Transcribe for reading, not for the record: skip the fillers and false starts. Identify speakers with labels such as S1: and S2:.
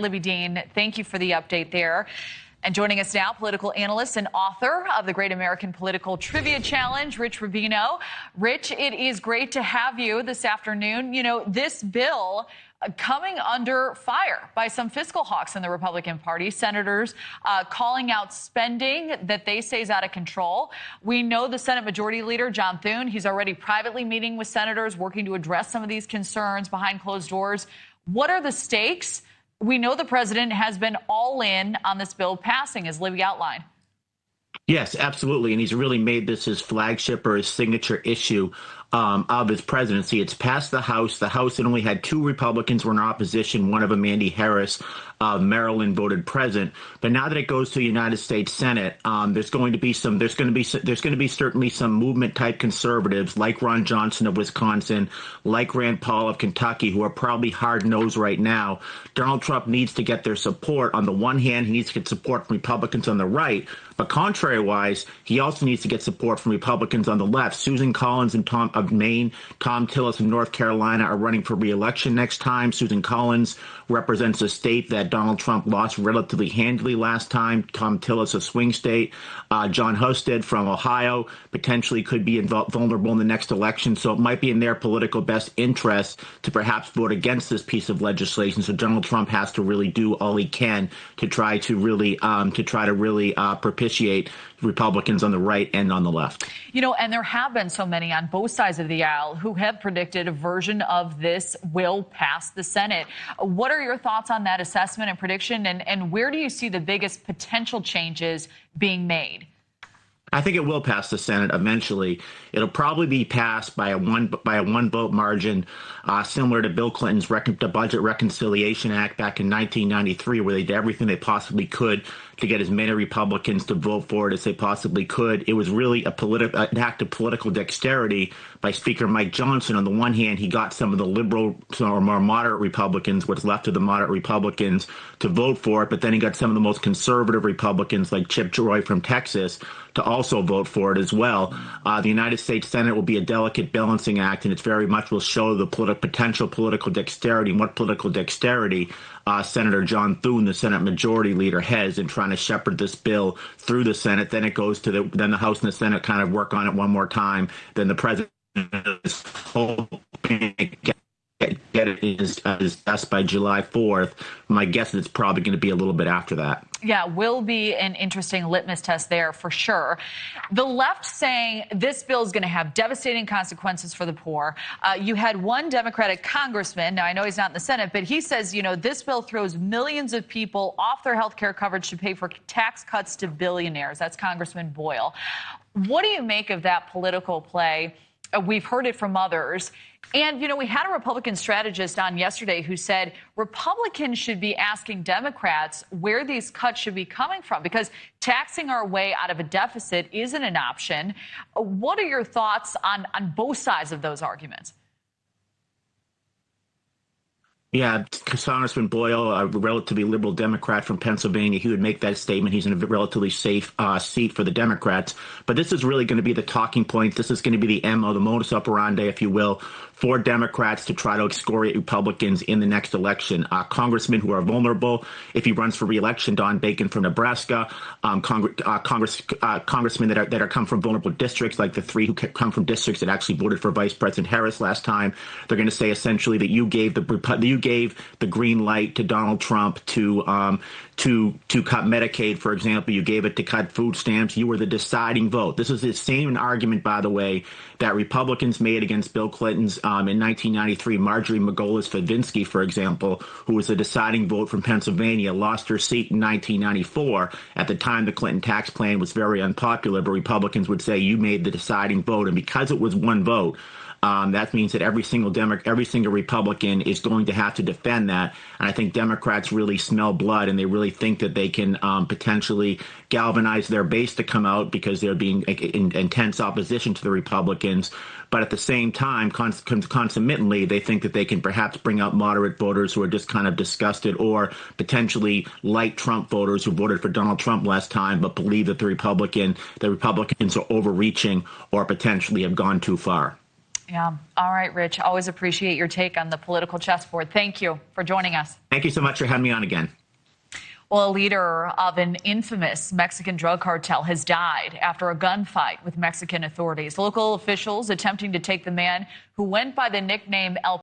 S1: Libby Dean, thank you for the update there. And joining us now, political analyst and author of the Great American Political Trivia Challenge, Rich Rubino. Rich, it is great to have you this afternoon. You know, this bill coming under fire by some fiscal hawks in the Republican Party, senators calling out spending that they say is out of control. We know the Senate Majority Leader, John Thune, he's already privately meeting with senators, working to address some of these concerns behind closed doors. What are the stakes? We know the president has been all in on this bill passing, as Libby outlined.
S2: Yes, absolutely. And he's really made this his flagship or his signature issue of his presidency. It's passed the House. The House had only had 2 Republicans were in opposition. One of them, Andy Harris of Maryland, voted present. But now that it goes to the United States Senate, there's going to be certainly some movement type conservatives like Ron Johnson of Wisconsin, like Rand Paul of Kentucky, who are probably hard nosed right now. Donald Trump needs to get their support. On the one hand, he needs to get support from Republicans on the right. But contrary-wise, he also needs to get support from Republicans on the left. Susan Collins of Maine, Tom Tillis of North Carolina are running for re-election next time. Susan Collins represents a state that Donald Trump lost relatively handily last time. Tom Tillis, a swing state. John Husted from Ohio potentially could be vulnerable in the next election. So it might be in their political best interest to perhaps vote against this piece of legislation. So Donald Trump has to really do all he can to try to really propitiate Republicans on the right and on the left.
S1: You know, and there have been so many on both sides of the aisle who have predicted a version of this will pass the Senate. What are your thoughts on that assessment and prediction, and where do you see the biggest potential changes being made?
S2: I think it will pass the Senate eventually. It'll probably be passed by a one vote margin, similar to Bill Clinton's the Budget Reconciliation Act back in 1993, where they did everything they possibly could to get as many Republicans to vote for it as they possibly could. It was really an act of political dexterity by Speaker Mike Johnson. On the one hand, he got some of the liberal or more moderate Republicans, what's left of the moderate Republicans, to vote for it, but then he got some of the most conservative Republicans like Chip Roy from Texas to also vote for it as well. The United States Senate will be a delicate balancing act, and it very much will show the potential political dexterity and what political dexterity Senator John Thune, the Senate Majority Leader, has in trying to shepherd this bill through the Senate. Then it goes to the House and the Senate kind of work on it one more time. Then the president is hoping to get it his best by July 4th. My guess is it's probably going to be a little bit after that.
S1: Yeah, will be an interesting litmus test there for sure. The left saying this bill is going to have devastating consequences for the poor. You had one Democratic congressman, now I know he's not in the Senate, but he says, you know, this bill throws millions of people off their health care coverage to pay for tax cuts to billionaires. That's Congressman Boyle. What do you make of that political play? We've heard it from others. And, you know, we had a Republican strategist on yesterday who said Republicans should be asking Democrats where these cuts should be coming from, because taxing our way out of a deficit isn't an option. What are your thoughts on both sides of those arguments?
S2: Yeah, Congressman Boyle, a relatively liberal Democrat from Pennsylvania, he would make that statement. He's in a relatively safe seat for the Democrats. But this is really going to be the talking point. This is going to be the MO, the modus operandi, if you will, for Democrats to try to excoriate Republicans in the next election. Congressmen who are vulnerable, if he runs for re-election, Don Bacon from Nebraska, congressmen that are come from vulnerable districts, like the 3 who come from districts that actually voted for Vice President Harris last time. They're going to say essentially that you gave the green light to Donald Trump to cut Medicaid, for example. You gave it to cut food stamps. You were the deciding vote. This is the same argument, by the way, that Republicans made against Bill Clinton's in 1993. Marjorie Margolis-Fedinsky, for example, who was the deciding vote from Pennsylvania, lost her seat in 1994. At the time, the Clinton tax plan was very unpopular, but Republicans would say you made the deciding vote. And because it was one vote, that means that every single Republican is going to have to defend that. And I think Democrats really smell blood, and they really think that they can potentially galvanize their base to come out because they're being in intense opposition to the Republicans. But at the same time, concomitantly, they think that they can perhaps bring out moderate voters who are just kind of disgusted, or potentially light Trump voters who voted for Donald Trump last time but believe that the Republicans are overreaching or potentially have gone too far.
S1: Yeah. All right, Rich. Always appreciate your take on the political chessboard. Thank you for joining us.
S2: Thank you so much for having me on again.
S1: Well, a leader of an infamous Mexican drug cartel has died after a gunfight with Mexican authorities. Local officials attempting to take the man who went by the nickname El